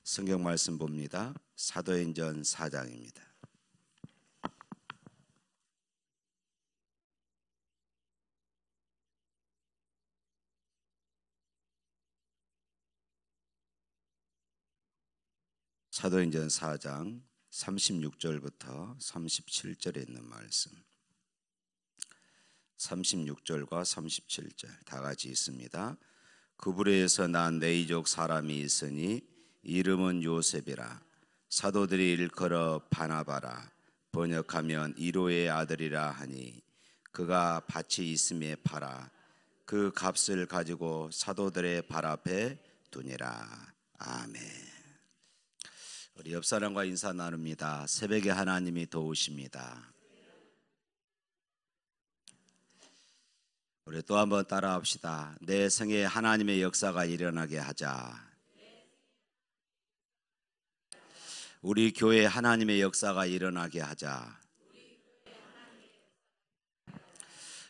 성경 말씀 봅니다. 사도행전 4장입니다. 사도행전 4장 36절부터 37절에 있는 말씀. 36절과 37절 다 같이 있습니다. 그부레에서 난 네이족 사람이 있으니 이름은 요셉이라. 사도들이 일컬어 바나바라. 번역하면 이로의 아들이라 하니 그가 밭이 있음에 팔아 그 값을 가지고 사도들의 발 앞에 두니라. 아멘. 우리 옆 사람과 인사 나눕니다. 새벽에 하나님이 도우십니다. 우리 또 한번 따라합시다. 내 생에 하나님의 역사가 일어나게 하자. 우리 교회에 하나님의 역사가 일어나게 하자.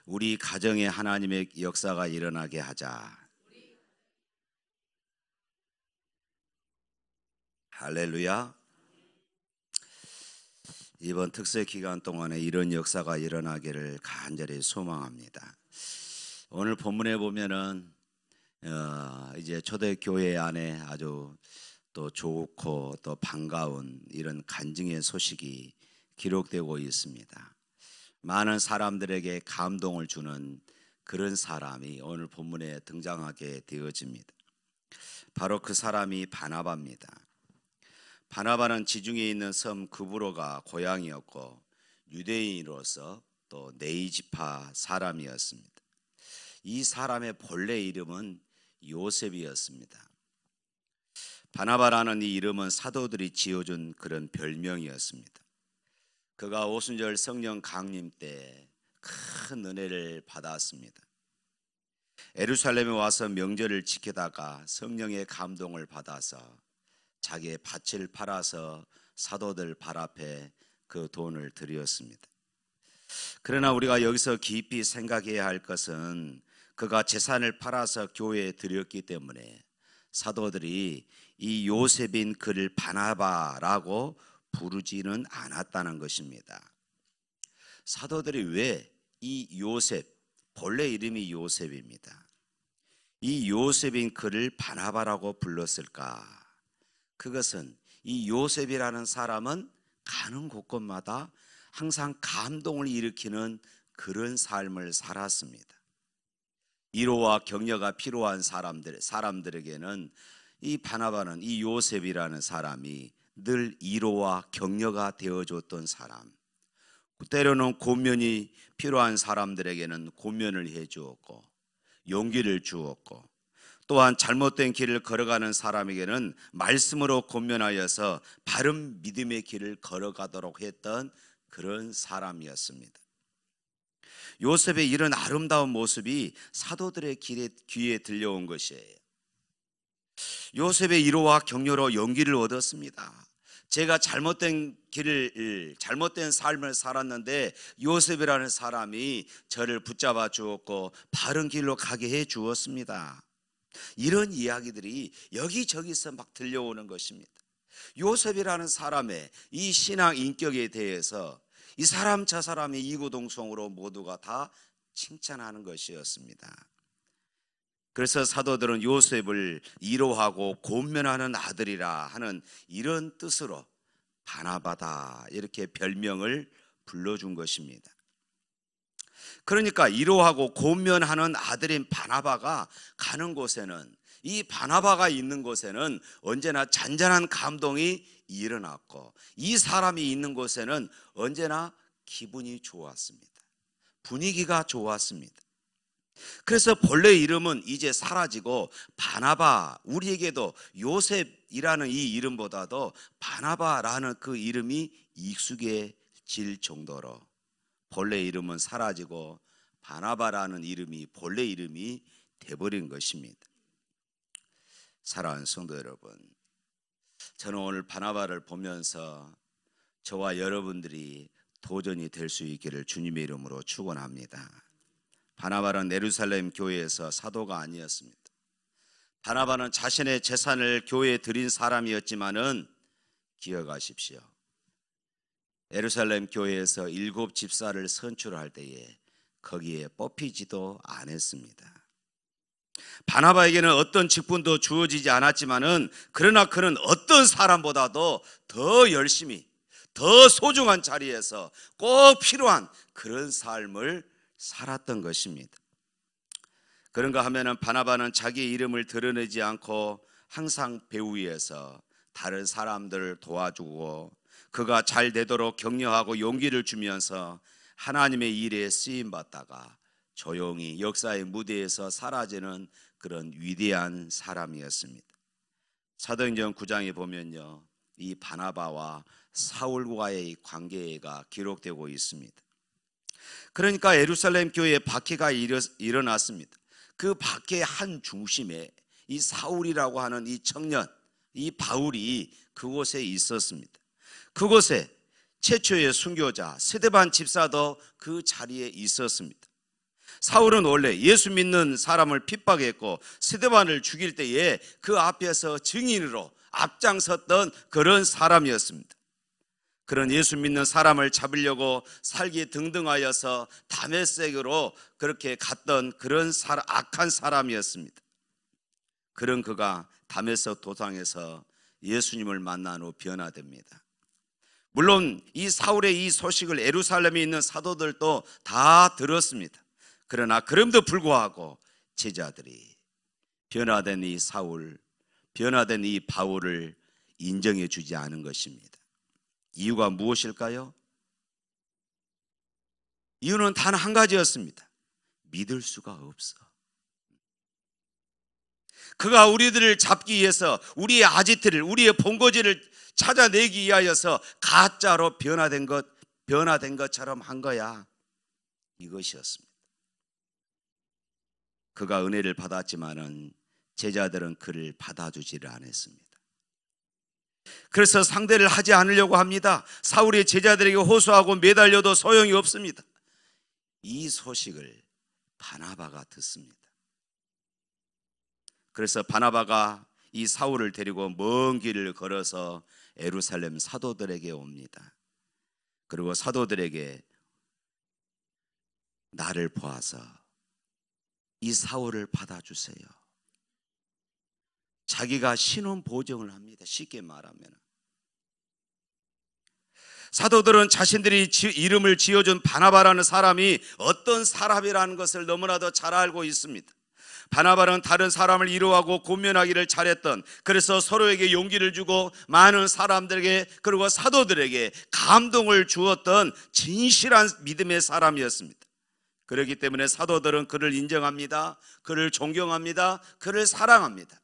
우리 가정에 하나님의 역사가 일어나게 하자. 할렐루야. 이번 특세 기간 동안에 이런 역사가 일어나기를 간절히 소망합니다. 오늘 본문에 보면은 이제 초대교회 안에 아주 또 좋고 또 반가운 이런 간증의 소식이 기록되고 있습니다. 많은 사람들에게 감동을 주는 그런 사람이 오늘 본문에 등장하게 되어집니다. 바로 그 사람이 바나바입니다. 바나바는 지중해에 있는 섬 그브로가 고향이었고 유대인으로서 또 네이지파 사람이었습니다. 이 사람의 본래 이름은 요셉이었습니다. 바나바라는 이 이름은 사도들이 지어준 그런 별명이었습니다. 그가 오순절 성령 강림 때 큰 은혜를 받았습니다. 예루살렘에 와서 명절을 지키다가 성령의 감동을 받아서 자기의 밭을 팔아서 사도들 발 앞에 그 돈을 드렸습니다. 그러나 우리가 여기서 깊이 생각해야 할 것은 그가 재산을 팔아서 교회에 드렸기 때문에 사도들이 이 요셉인 그를 바나바라고 부르지는 않았다는 것입니다. 사도들이 왜 이 요셉, 본래 이름이 요셉입니다. 이 요셉인 그를 바나바라고 불렀을까? 그것은 이 요셉이라는 사람은 가는 곳곳마다 항상 감동을 일으키는 그런 삶을 살았습니다. 위로와 격려가 필요한 사람들에게는 이 바나바는 이 요셉이라는 사람이 늘 위로와 격려가 되어줬던 사람, 때로는 권면이 필요한 사람들에게는 권면을 해주었고 용기를 주었고 또한 잘못된 길을 걸어가는 사람에게는 말씀으로 권면하여서 바른 믿음의 길을 걸어가도록 했던 그런 사람이었습니다. 요셉의 이런 아름다운 모습이 사도들의 귀에 들려온 것이에요. 요셉의 위로와 격려로 용기를 얻었습니다. 제가 잘못된 삶을 살았는데 요셉이라는 사람이 저를 붙잡아 주었고 바른 길로 가게 해 주었습니다. 이런 이야기들이 여기저기서 막 들려오는 것입니다. 요셉이라는 사람의 이 신앙 인격에 대해서 이 사람 저 사람이 이구동성으로 모두가 다 칭찬하는 것이었습니다. 그래서 사도들은 요셉을 위로하고 권면하는 아들이라 하는 이런 뜻으로 바나바다 이렇게 별명을 불러준 것입니다. 그러니까 위로하고 권면하는 아들인 바나바가 가는 곳에는, 이 바나바가 있는 곳에는 언제나 잔잔한 감동이 일어났고 이 사람이 있는 곳에는 언제나 기분이 좋았습니다. 분위기가 좋았습니다. 그래서 본래 이름은 이제 사라지고 바나바, 우리에게도 요셉이라는 이 이름보다도 바나바라는 그 이름이 익숙해질 정도로 본래 이름은 사라지고 바나바라는 이름이 본래 이름이 돼버린 것입니다. 사랑하는 성도 여러분, 저는 오늘 바나바를 보면서 저와 여러분들이 도전이 될 수 있기를 주님의 이름으로 축원합니다. 바나바는 예루살렘 교회에서 사도가 아니었습니다. 바나바는 자신의 재산을 교회에 드린 사람이었지만은 기억하십시오. 예루살렘 교회에서 7 집사를 선출할 때에 거기에 뽑히지도 않았습니다. 바나바에게는 어떤 직분도 주어지지 않았지만은 그러나 그는 어떤 사람보다도 더 열심히, 더 소중한 자리에서 꼭 필요한 그런 삶을 살았던 것입니다. 그런가 하면은 바나바는 자기의 이름을 드러내지 않고 항상 배우 위에서 다른 사람들을 도와주고 그가 잘 되도록 격려하고 용기를 주면서 하나님의 일에 쓰임 받다가 조용히 역사의 무대에서 사라지는 그런 위대한 사람이었습니다. 사도행전 9장에 보면요, 이 바나바와 사울과의 관계가 기록되고 있습니다. 그러니까 예루살렘 교회에 박해가 일어났습니다. 그 박해의 한 중심에 이 사울이라고 하는 이 청년, 이 바울이 그곳에 있었습니다. 그곳에 최초의 순교자 스데반 집사도 그 자리에 있었습니다. 사울은 원래 예수 믿는 사람을 핍박했고 스데반을 죽일 때에 그 앞에서 증인으로 앞장섰던 그런 사람이었습니다. 그런 예수 믿는 사람을 잡으려고 살기 등등하여서 다메섹으로 그렇게 갔던 그런 악한 사람이었습니다. 그런 그가 다메섹 도상에서 예수님을 만난 후 변화됩니다. 물론 이 사울의 이 소식을 예루살렘에 있는 사도들도 다 들었습니다. 그러나 그럼에도 불구하고 제자들이 변화된 이 사울, 변화된 이 바울을 인정해 주지 않은 것입니다. 이유가 무엇일까요? 이유는 단 한 가지였습니다. 믿을 수가 없어. 그가 우리들을 잡기 위해서 우리의 아지트를, 우리의 본거지를 찾아내기 위하여서 가짜로 변화된 것처럼 한 거야. 이것이었습니다. 그가 은혜를 받았지만은 제자들은 그를 받아주지를 않았습니다. 그래서 상대를 하지 않으려고 합니다. 사울의 제자들에게 호소하고 매달려도 소용이 없습니다. 이 소식을 바나바가 듣습니다. 그래서 바나바가 이 사울을 데리고 먼 길을 걸어서 예루살렘 사도들에게 옵니다. 그리고 사도들에게 나를 보아서 이 사울을 받아주세요. 자기가 신원 보증을 합니다. 쉽게 말하면 사도들은 자신들이 이름을 지어준 바나바라는 사람이 어떤 사람이라는 것을 너무나도 잘 알고 있습니다. 바나바는 다른 사람을 위로하고 권면하기를 잘했던, 그래서 서로에게 용기를 주고 많은 사람들에게 그리고 사도들에게 감동을 주었던 진실한 믿음의 사람이었습니다. 그렇기 때문에 사도들은 그를 인정합니다. 그를 존경합니다. 그를 사랑합니다.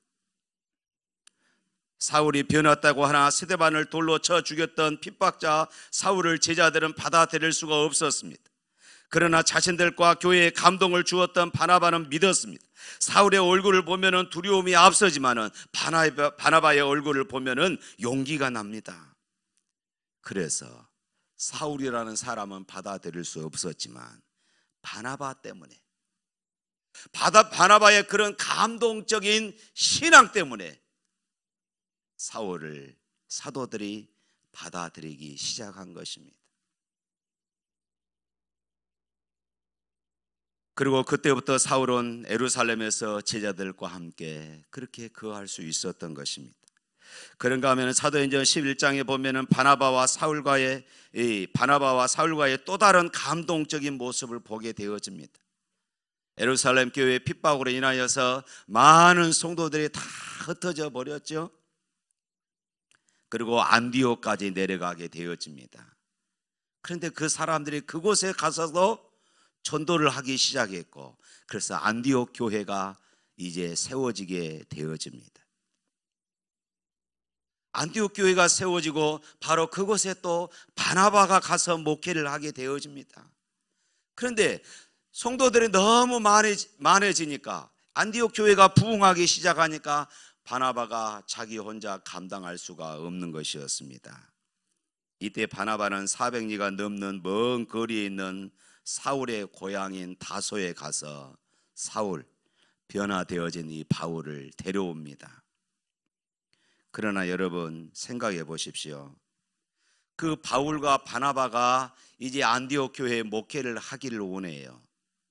사울이 변했다고 하나 스데반을 돌로 쳐 죽였던 핍박자 사울을 제자들은 받아들일 수가 없었습니다. 그러나 자신들과 교회에 감동을 주었던 바나바는 믿었습니다. 사울의 얼굴을 보면은 두려움이 앞서지만은 바나바의 얼굴을 보면은 용기가 납니다. 그래서 사울이라는 사람은 받아들일 수 없었지만 바나바 때문에, 바나바의 그런 감동적인 신앙 때문에 사울을 사도들이 받아들이기 시작한 것입니다. 그리고 그때부터 사울은 예루살렘에서 제자들과 함께 그렇게 거할 수 있었던 것입니다. 그런가 하면 사도행전 11장에 보면은 바나바와 사울과의 또 다른 감동적인 모습을 보게 되어집니다. 예루살렘 교회 핍박으로 인하여서 많은 성도들이 다 흩어져 버렸죠. 그리고 안디옥까지 내려가게 되어집니다. 그런데 그 사람들이 그곳에 가서도 전도를 하기 시작했고, 그래서 안디옥 교회가 이제 세워지게 되어집니다. 안디옥 교회가 세워지고 바로 그곳에 또 바나바가 가서 목회를 하게 되어집니다. 그런데 성도들이 너무 많아지니까, 안디옥 교회가 부흥하기 시작하니까 바나바가 자기 혼자 감당할 수가 없는 것이었습니다. 이때 바나바는 400리가 넘는 먼 거리에 있는 사울의 고향인 다소에 가서 사울, 변화되어진 이 바울을 데려옵니다. 그러나 여러분 생각해 보십시오. 그 바울과 바나바가 이제 안디옥 교회에 목회를 하기를 원해요.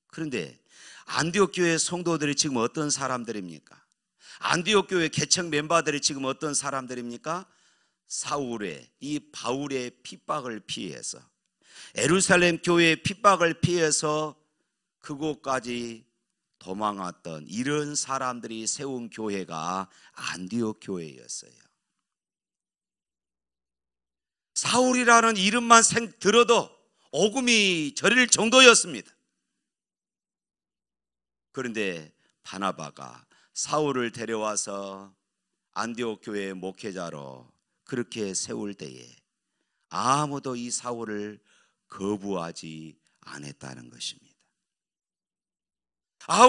그런데 안디옥 교회 성도들이 지금 어떤 사람들입니까? 안디옥 교회 개척 멤버들이 지금 어떤 사람들입니까? 사울의, 이 바울의 핍박을 피해서, 예루살렘 교회의 핍박을 피해서 그곳까지 도망왔던 이런 사람들이 세운 교회가 안디옥 교회였어요. 사울이라는 이름만 들어도 오금이 저릴 정도였습니다. 그런데 바나바가 사울을 데려와서 안디옥 교회의 목회자로 그렇게 세울 때에 아무도 이 사울을 거부하지 않았다는 것입니다.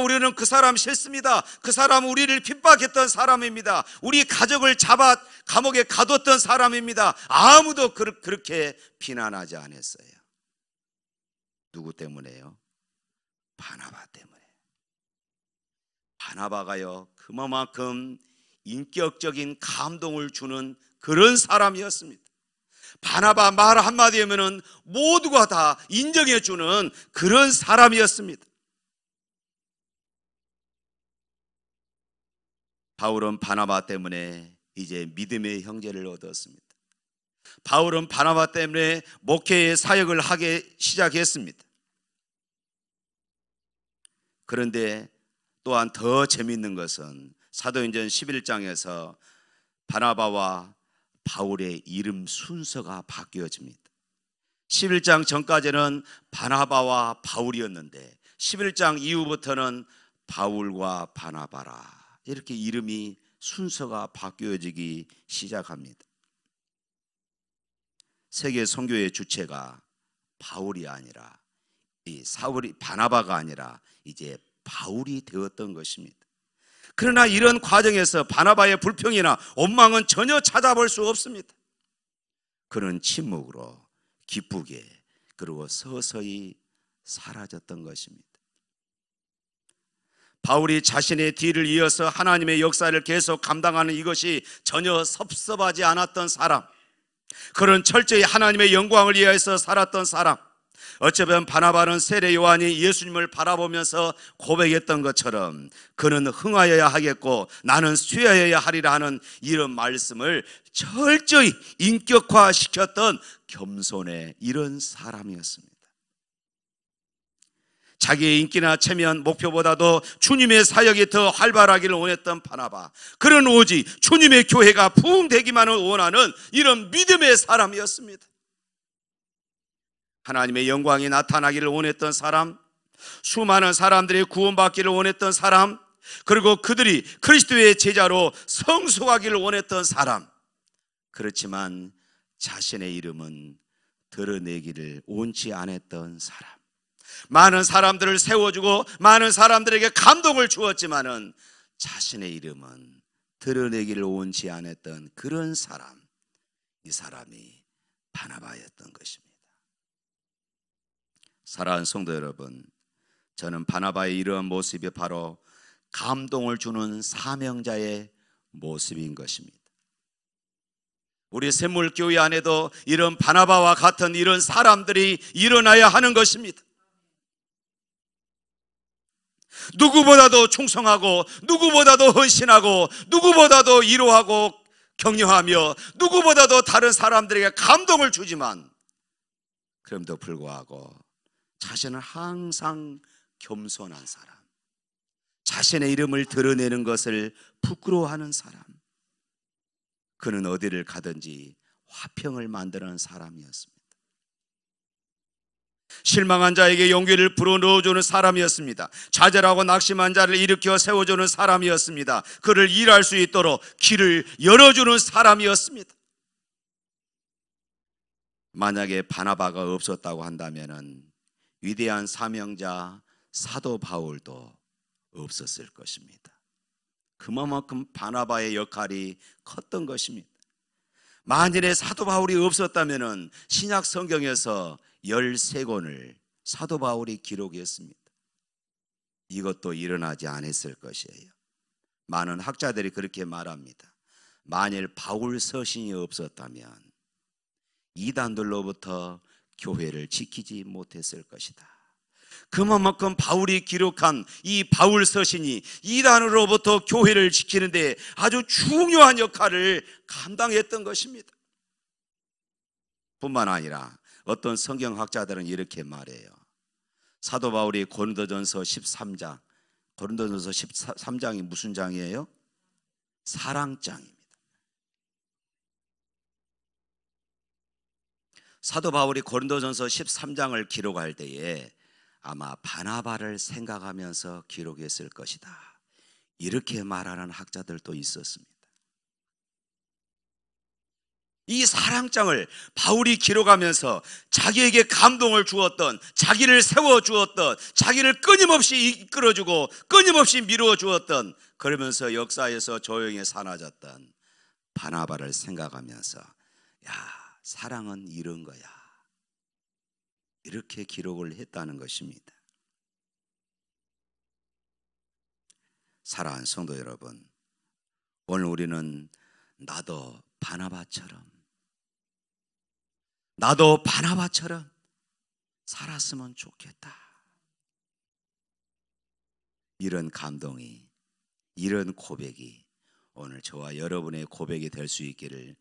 우리는 그 사람 싫습니다. 그 사람은 우리를 핍박했던 사람입니다. 우리 가족을 잡아 감옥에 가뒀던 사람입니다. 아무도 그렇게 비난하지 않았어요. 누구 때문에요? 바나바 때문에. 바나바가요, 그만큼 인격적인 감동을 주는 그런 사람이었습니다. 바나바 말 한마디 하면은 모두가 다 인정해 주는 그런 사람이었습니다. 바울은 바나바 때문에 이제 믿음의 형제를 얻었습니다. 바울은 바나바 때문에 목회의 사역을 하기 시작했습니다. 그런데 또한 더 재미있는 것은 사도행전 11장에서 바나바와 바울의 이름 순서가 바뀌어집니다. 11장 전까지는 바나바와 바울이었는데 11장 이후부터는 바울과 바나바라, 이렇게 이름이 순서가 바뀌어지기 시작합니다. 세계 선교의 주체가 바울이 아니라, 이 사울이, 바나바가 아니라 이제 바울이 되었던 것입니다. 그러나 이런 과정에서 바나바의 불평이나 원망은 전혀 찾아볼 수 없습니다. 그는 침묵으로 기쁘게, 그리고 서서히 사라졌던 것입니다. 바울이 자신의 뒤를 이어서 하나님의 역사를 계속 감당하는 이것이 전혀 섭섭하지 않았던 사람, 그런 철저히 하나님의 영광을 위해서 살았던 사람, 어쩌면 바나바는 세례 요한이 예수님을 바라보면서 고백했던 것처럼 그는 흥하여야 하겠고 나는 쇠하여야 하리라 하는 이런 말씀을 철저히 인격화시켰던 겸손의 이런 사람이었습니다. 자기의 인기나 체면, 목표보다도 주님의 사역이 더 활발하기를 원했던 바나바, 그는 오직 주님의 교회가 부흥되기만을 원하는 이런 믿음의 사람이었습니다. 하나님의 영광이 나타나기를 원했던 사람, 수많은 사람들이 구원받기를 원했던 사람, 그리고 그들이 그리스도의 제자로 성숙하기를 원했던 사람, 그렇지만 자신의 이름은 드러내기를 원치 않았던 사람, 많은 사람들을 세워주고 많은 사람들에게 감동을 주었지만은 자신의 이름은 드러내기를 원치 않았던 그런 사람, 이 사람이 바나바였던 것입니다. 사랑하는 성도 여러분, 저는 바나바의 이러한 모습이 바로 감동을 주는 사명자의 모습인 것입니다. 우리 샘물교회 안에도 이런 바나바와 같은 이런 사람들이 일어나야 하는 것입니다. 누구보다도 충성하고, 누구보다도 헌신하고, 누구보다도 위로하고 격려하며, 누구보다도 다른 사람들에게 감동을 주지만 그럼에도 불구하고 자신은 항상 겸손한 사람, 자신의 이름을 드러내는 것을 부끄러워하는 사람, 그는 어디를 가든지 화평을 만드는 사람이었습니다. 실망한 자에게 용기를 불어넣어주는 사람이었습니다. 좌절하고 낙심한 자를 일으켜 세워주는 사람이었습니다. 그를 일할 수 있도록 길을 열어주는 사람이었습니다. 만약에 바나바가 없었다고 한다면 위대한 사명자 사도 바울도 없었을 것입니다. 그만큼 바나바의 역할이 컸던 것입니다. 만일에 사도 바울이 없었다면 신약 성경에서 13권을 사도 바울이 기록했습니다. 이것도 일어나지 않았을 것이에요. 많은 학자들이 그렇게 말합니다. 만일 바울 서신이 없었다면 이단들로부터 교회를 지키지 못했을 것이다. 그만큼 바울이 기록한 이 바울 서신이 이단으로부터 교회를 지키는데 아주 중요한 역할을 감당했던 것입니다. 뿐만 아니라 어떤 성경학자들은 이렇게 말해요. 사도 바울이 고린도전서 13장, 고린도전서 13장이 무슨 장이에요? 사랑장입니다. 사도 바울이 고린도전서 13장을 기록할 때에 아마 바나바를 생각하면서 기록했을 것이다. 이렇게 말하는 학자들도 있었습니다. 이 사랑장을 바울이 기록하면서 자기에게 감동을 주었던, 자기를 세워주었던, 자기를 끊임없이 이끌어주고 끊임없이 미루어 주었던, 그러면서 역사에서 조용히 사라졌던 바나바를 생각하면서 야, 사랑은 이런 거야, 이렇게 기록을 했다는 것입니다. 사랑하는 성도 여러분, 오늘 우리는 나도 바나바처럼 살았으면 좋겠다, 이런 감동이, 이런 고백이 오늘 저와 여러분의 고백이 될 수 있기를